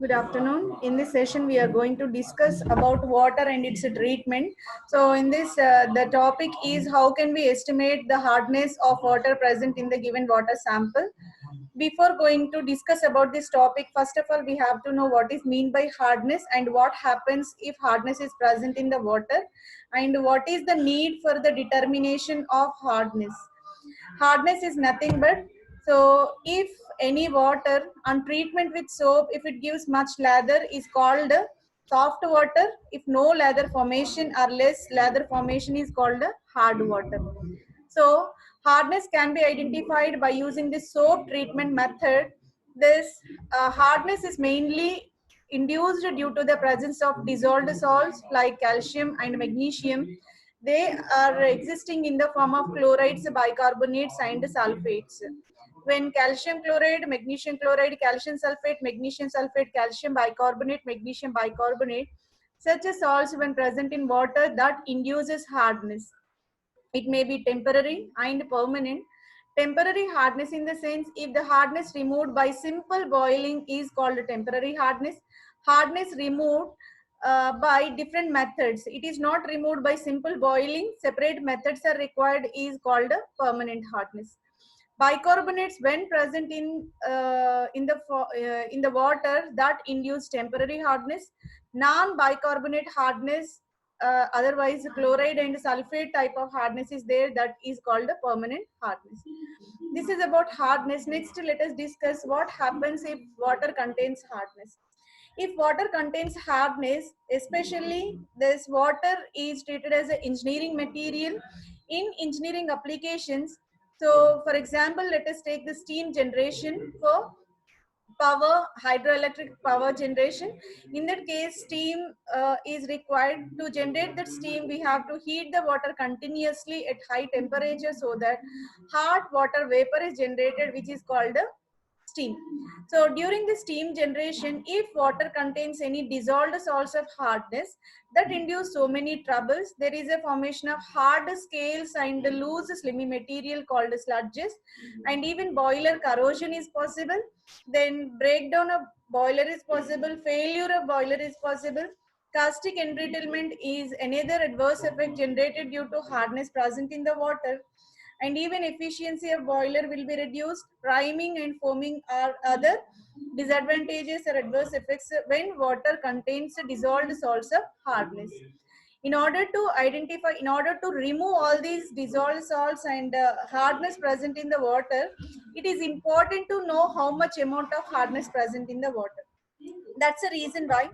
Good afternoon. In this session, we are going to discuss about water and its treatment. So, in this, the topic is how can we estimate the hardness of water present in the given water sample. Before going to discuss about this topic, first of all, we have to know what is mean by hardness and what happens if hardness is present in the water, and what is the need for the determination of hardness. Hardness is nothing but, so if any water on treatment with soap, if it gives much lather, is called soft water. If no lather formation or less lather formation is called hard water. So hardness can be identified by using the soap treatment method. This hardness is mainly induced due to the presence of dissolved salts like calcium and magnesium. They are existing in the form of chlorides, bicarbonates, and sulfates. When calcium chloride, magnesium chloride, calcium sulfate, magnesium sulfate, calcium bicarbonate, magnesium bicarbonate, such as salts when present in water, that induces hardness. It may be temporary and permanent. Temporary hardness in the sense, if the hardness removed by simple boiling is called temporary hardness. Hardness removed by different methods, it is not removed by simple boiling, separate methods are required, is called permanent hardness. Bicarbonates when present in the water, that induce temporary hardness. Non bicarbonate hardness, otherwise chloride and sulfate type of hardness is there, that is called a permanent hardness. This is about hardness. Next, let us discuss what happens if water contains hardness. If water contains hardness, especially this water is treated as an engineering material in engineering applications. So for example, let us take the steam generation for power, hydroelectric power generation. In that case, steam is required. To generate that steam, we have to heat the water continuously at high temperature so that hot water vapor is generated, which is called the steam. So during the steam generation, if water contains any dissolved salts of hardness, that induce so many troubles. There is a formation of hard scales and loose slimy material called sludges, and even boiler corrosion is possible. Then breakdown of boiler is possible, failure of boiler is possible. Caustic embrittlement is another adverse effect generated due to hardness present in the water, and even efficiency of boiler will be reduced. Priming and foaming are other disadvantages or adverse effects when water contains dissolved salts of hardness. In order to remove all these dissolved salts and hardness present in the water, it is important to know how much amount of hardness present in the water. That's the reason why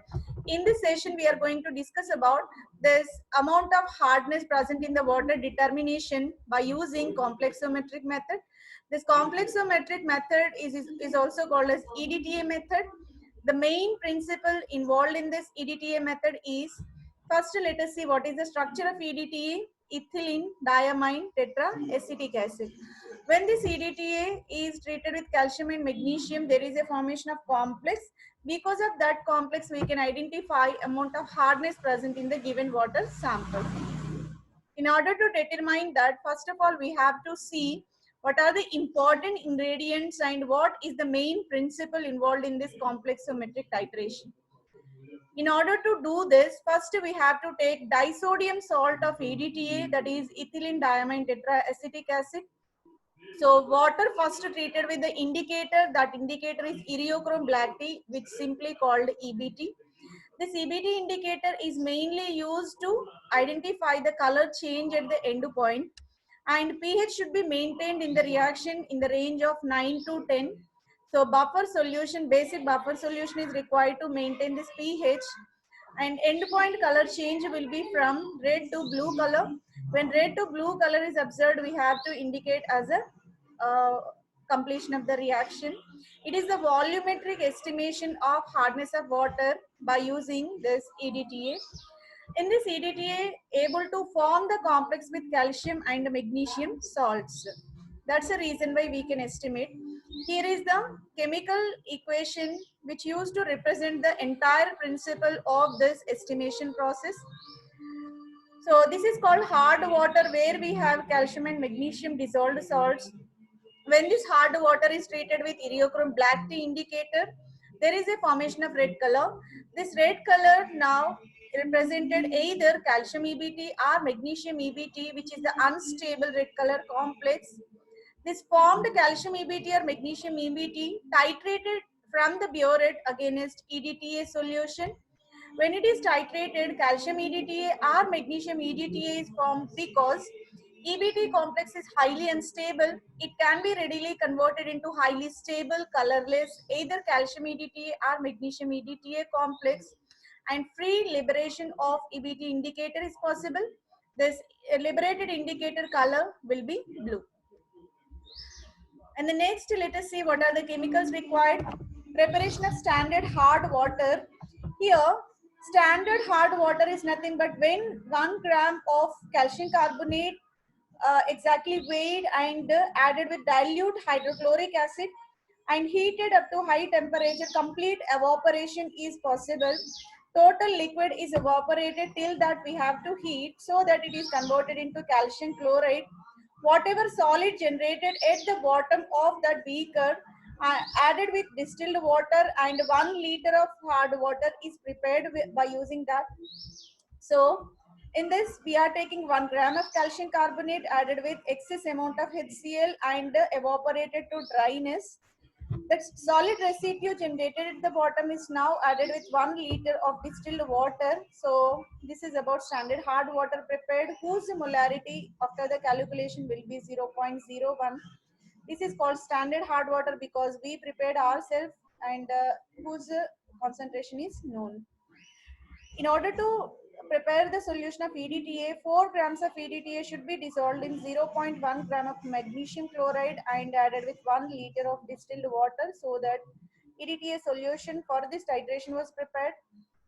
in this session we are going to discuss about this amount of hardness present in the water determination by using complexometric method. This complexometric method is also called as EDTA method. The main principle involved in this EDTA method is, first let us see what is the structure of EDTA. Ethylene diamine tetraacetic acid. When this EDTA is treated with calcium and magnesium, there is a formation of complex. Because of that complex, we can identify amount of hardness present in the given water sample. In order to determine that, first of all, we have to see what are the important ingredients and what is the main principle involved in this complexometric titration. In order to do this, first we have to take disodium salt of EDTA, that is ethylene diamine tetraacetic acid. So water first treated with the indicator, that indicator is Eriochrome black tea, which simply called EBT. This EBT indicator is mainly used to identify the color change at the end point, and pH should be maintained in the reaction in the range of 9 to 10. So buffer solution, basic buffer solution is required to maintain this pH, and endpoint color change will be from red to blue color. When red to blue color is observed, we have to indicate as a completion of the reaction. It is the volumetric estimation of hardness of water by using this EDTA. In this EDTA, able to form the complex with calcium and magnesium salts. That's the reason why we can estimate. Here is the chemical equation which used to represent the entire principle of this estimation process. So this is called hard water, where we have calcium and magnesium dissolved salts. When this hard water is treated with Eriochrome black tea indicator, there is a formation of red color. This red color now represented either calcium EBT or magnesium EBT, which is the unstable red color complex. This formed calcium EBT or magnesium EBT titrated from the burette against EDTA solution. When it is titrated, calcium EDTA or magnesium EDTA is formed because EBT complex is highly unstable. It can be readily converted into highly stable, colorless, either calcium EDTA or magnesium EDTA complex, and free liberation of EBT indicator is possible. This liberated indicator color will be blue. And the next, let us see what are the chemicals required. Preparation of standard hard water. Here, standard hard water is nothing but when 1 gram of calcium carbonate exactly weighed and added with dilute hydrochloric acid and heated up to high temperature, complete evaporation is possible. Total liquid is evaporated till that we have to heat so that it is converted into calcium chloride. Whatever solid generated at the bottom of that beaker added with distilled water and 1 liter of hard water is prepared by using that. So in this we are taking 1 gram of calcium carbonate added with excess amount of HCl and evaporated to dryness. The solid residue generated at the bottom is now added with 1 liter of distilled water. So this is about standard hard water prepared whose molarity after the calculation will be 0.01. This is called standard hard water because we prepared ourselves and whose concentration is known. In order to prepare the solution of EDTA, 4 grams of EDTA should be dissolved in 0.1 gram of magnesium chloride and added with 1 liter of distilled water so that EDTA solution for this titration was prepared.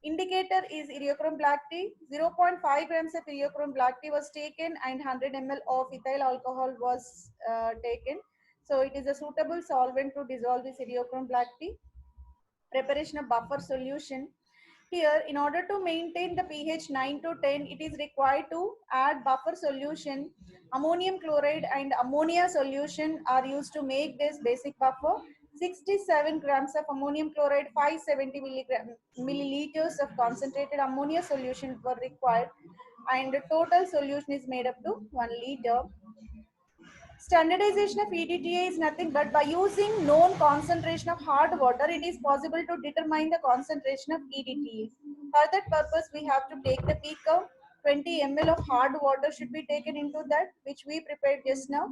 Indicator is Iriochrome black tea. 0.5 grams of Iriochrome black tea was taken and 100 ml of ethyl alcohol was taken. So it is a suitable solvent to dissolve this Iriochrome black tea. Preparation of buffer solution. Here, in order to maintain the pH 9 to 10, it is required to add buffer solution. Ammonium chloride and ammonia solution are used to make this basic buffer. 67 grams of ammonium chloride, 570 milliliters of concentrated ammonia solution were required, and the total solution is made up to 1 liter. Standardization of EDTA is nothing but by using known concentration of hard water, it is possible to determine the concentration of EDTA. For that purpose, we have to take the beaker. 20 ml of hard water should be taken into that, which we prepared just now.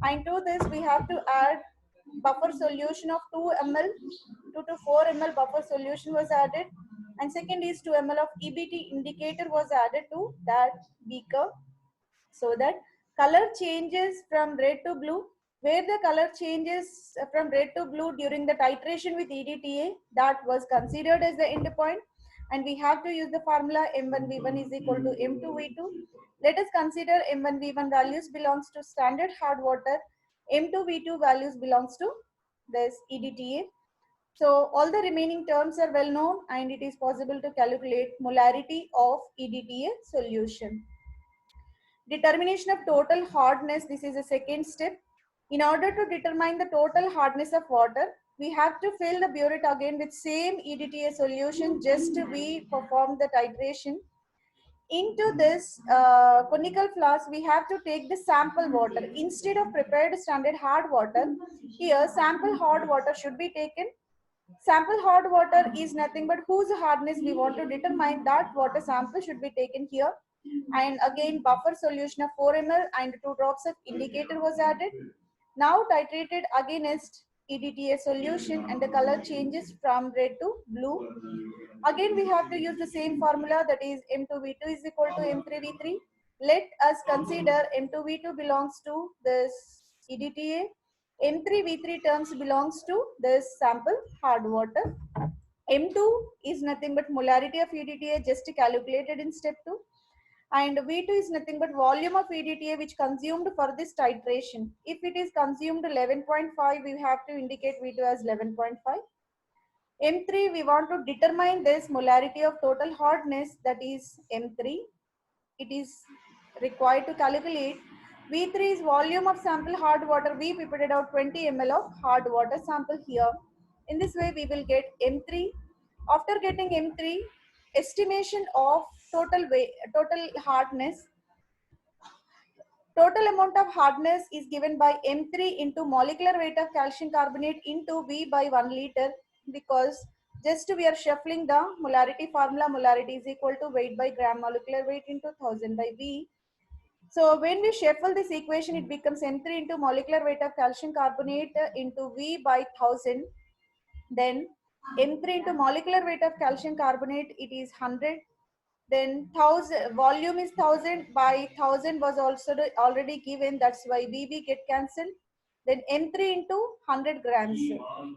And to this, we have to add buffer solution of 2 ml, 2 to 4 ml buffer solution was added. And second is 2 ml of EBT indicator was added to that beaker so that color changes from red to blue. Where the color changes from red to blue during the titration with EDTA, that was considered as the end point, and we have to use the formula M1V1 is equal to M2V2. Let us consider M1V1 values belongs to standard hard water, M2V2 values belongs to this EDTA. So all the remaining terms are well known and it is possible to calculate molarity of EDTA solution. Determination of total hardness, this is a second step. In order to determine the total hardness of water, we have to fill the burette again with same EDTA solution just to we perform the titration. Into this conical flask, we have to take the sample water. Instead of prepared standard hard water, here sample hard water should be taken. Sample hard water is nothing but whose hardness we want to determine, that water sample should be taken here. And again buffer solution of 4 ml and 2 drops of indicator was added. Now titrated against EDTA solution and the color changes from red to blue. Again we have to use the same formula, that is M2V2 is equal to M3V3. Let us consider M2V2 belongs to this EDTA. M3V3 terms belongs to this sample hard water. M2 is nothing but molarity of EDTA just calculated in step 2. And V2 is nothing but volume of EDTA which consumed for this titration. If it is consumed 11.5, we have to indicate V2 as 11.5. M3, we want to determine this molarity of total hardness, that is M3. It is required to calculate. V3 is volume of sample hard water. We prepared out 20 ml of hard water sample here. In this way, we will get M3. After getting M3, estimation of total weight, total hardness. Total amount of hardness is given by M3 into molecular weight of calcium carbonate into V by 1 liter, because just we are shuffling the molarity formula. Molarity is equal to weight by gram molecular weight into 1000 by V. So when we shuffle this equation, it becomes M3 into molecular weight of calcium carbonate into V by 1000. Then M3 into molecular weight of calcium carbonate, it is 100. Then 1000 volume is 1000 by 1000 was also already given. That's why VB get cancelled. Then M3 into 100 grams.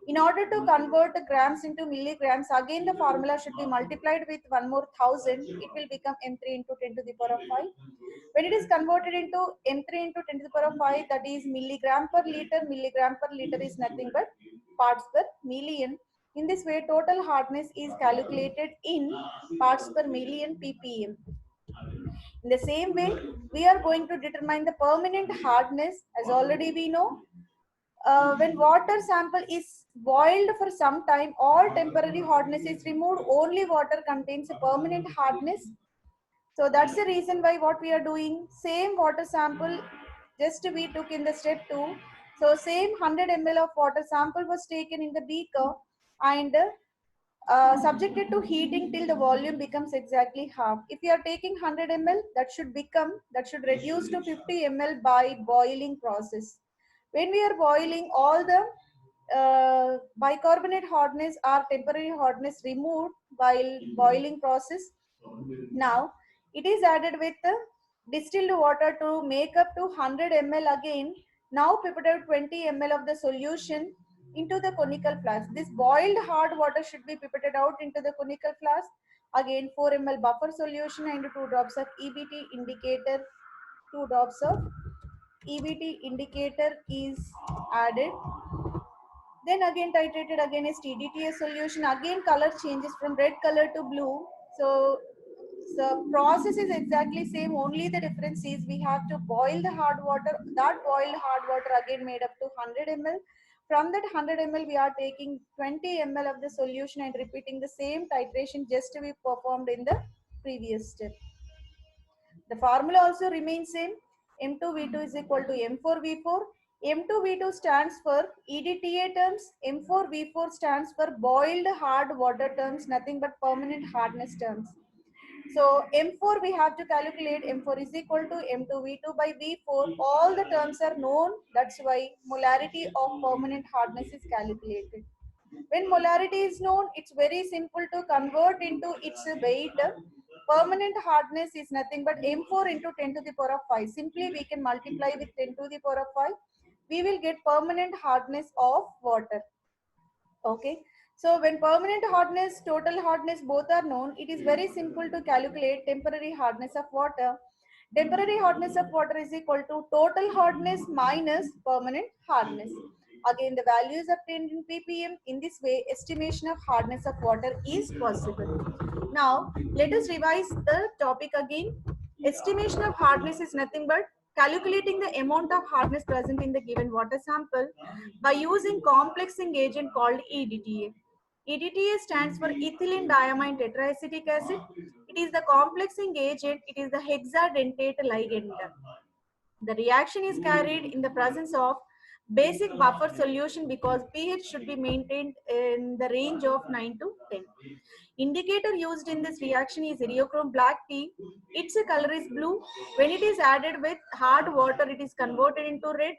In order to convert the grams into milligrams, again the formula should be multiplied with one more 1000. It will become M3 into 10 to the power of 5. When it is converted into M3 into 10 to the power of 5, that is milligram per liter. Milligram per liter is nothing but parts per million. In this way, total hardness is calculated in parts per million ppm. In the same way, we are going to determine the permanent hardness. As already we know, when water sample is boiled for some time, all temporary hardness is removed. Only water contains a permanent hardness. So that's the reason why what we are doing, same water sample, just we took in the step 2. So same 100 ml of water sample was taken in the beaker and subjected to heating till the volume becomes exactly half. If you are taking 100 ml, that should reduce to 50 ml by boiling process. When we are boiling, all the bicarbonate hardness or temporary hardness removed while boiling process. Now it is added with distilled water to make up to 100 ml again. Now pipetted 20 ml of the solution into the conical flask. This boiled hard water should be pipetted out into the conical flask. Again 4 ml buffer solution and 2 drops of EBT indicator. 2 drops of EBT indicator is added. Then again titrated against TDTA solution. Again color changes from red color to blue. So the process is exactly same. Only the difference is we have to boil the hard water. That boiled hard water again made up to 100 ml. From that 100 ml, we are taking 20 ml of the solution and repeating the same titration just we performed in the previous step. The formula also remains same. M2V2 is equal to M4V4. M2V2 stands for EDTA terms. M4V4 stands for boiled hard water terms, nothing but permanent hardness terms. So M4 we have to calculate. M4 is equal to M2V2 by V4. All the terms are known. That's why molarity of permanent hardness is calculated. When molarity is known, it's very simple to convert into its weight. Permanent hardness is nothing but M4 into 10 to the power of 5. Simply we can multiply with 10 to the power of 5. We will get permanent hardness of water. Okay. So when permanent hardness, total hardness both are known, it is very simple to calculate temporary hardness of water. Temporary hardness of water is equal to total hardness minus permanent hardness. Again, the value is obtained in ppm. In this way, estimation of hardness of water is possible. Now, let us revise the topic again. Estimation of hardness is nothing but calculating the amount of hardness present in the given water sample by using complexing agent called EDTA. EDTA stands for ethylene diamine tetraacetic acid. It is the complexing agent. It is the hexadentate ligand. The reaction is carried in the presence of basic buffer solution because pH should be maintained in the range of 9 to 10. Indicator used in this reaction is Heliochrome black tea. Its color is blue. When it is added with hard water, it is converted into red.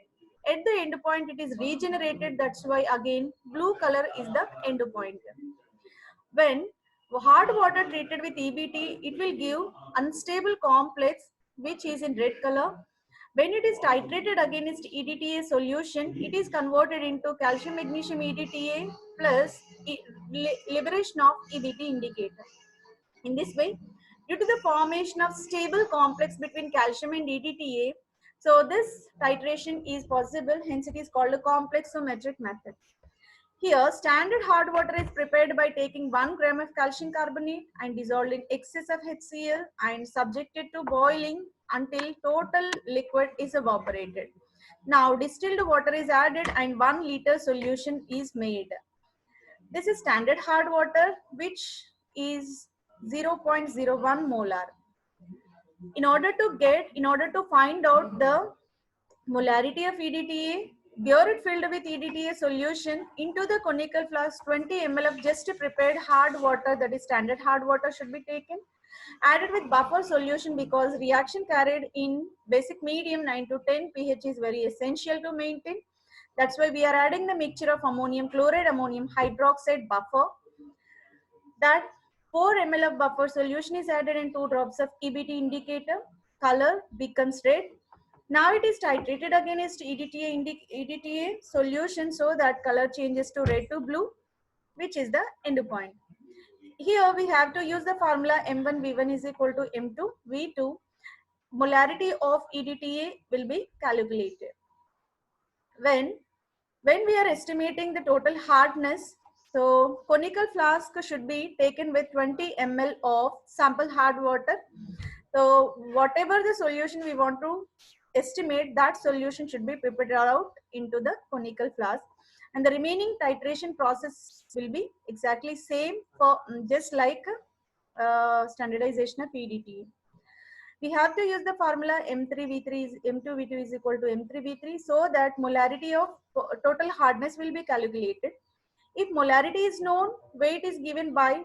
At the end point, it is regenerated. That's why again blue color is the end point. When hard water treated with EBT, it will give unstable complex which is in red color. When it is titrated against EDTA solution, it is converted into calcium magnesium EDTA plus liberation of EBT indicator. In this way, due to the formation of stable complex between calcium and EDTA, so this titration is possible, hence it is called a complexometric method. Here, standard hard water is prepared by taking 1 gram of calcium carbonate and dissolving excess of HCl and subjected to boiling until total liquid is evaporated. Now, distilled water is added and 1 liter solution is made. This is standard hard water, which is 0.01 molar. In order to find out the molarity of EDTA, bear it filled with EDTA solution into the conical flask. 20 ml of just prepared hard water, that is standard hard water, should be taken. Added with buffer solution, because reaction carried in basic medium 9 to 10 pH is very essential to maintain. That's why we are adding the mixture of ammonium chloride, ammonium hydroxide buffer. That 4 ml of buffer solution is added and 2 drops of EBT indicator. Color becomes red. Now it is titrated against EDTA solution, so that color changes to red to blue, which is the end point. Here we have to use the formula M1V1 is equal to M2V2. Molarity of EDTA will be calculated. When we are estimating the total hardness, so conical flask should be taken with 20 ml of sample hard water. So whatever the solution we want to estimate, that solution should be prepared out into the conical flask, and the remaining titration process will be exactly same for just like standardization of PDT. We have to use the formula M3V3 is M2V2 is equal to M3V3, so that molarity of total hardness will be calculated. If molarity is known, weight is given by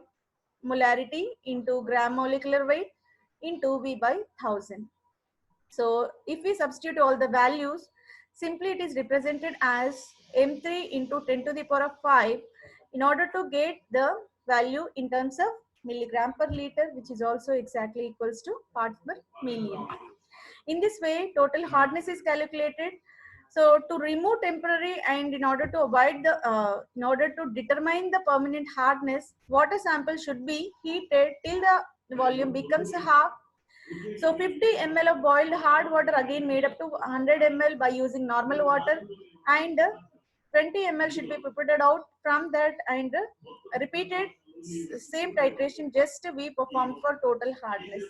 molarity into gram molecular weight into V by 1000. So if we substitute all the values, simply it is represented as M3 into 10 to the power of 5 in order to get the value in terms of milligram per liter, which is also exactly equals to parts per million. In this way, total hardness is calculated. So to remove temporary and in order to avoid the, in order to determine the permanent hardness, water sample should be heated till the volume becomes half. So 50 ml of boiled hard water again made up to 100 ml by using normal water, and 20 ml should be prepared out from that, and repeated same titration just we performed for total hardness.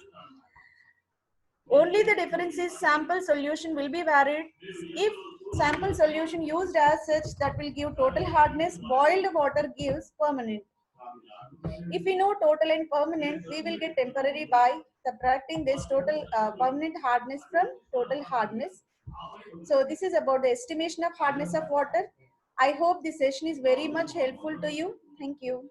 Only the difference is sample solution will be varied. If sample solution used as such, that will give total hardness, boiled water gives permanent. If we know total and permanent, we will get temporary by subtracting this total permanent hardness from total hardness. So this is about the estimation of hardness of water. I hope this session is very much helpful to you. Thank you.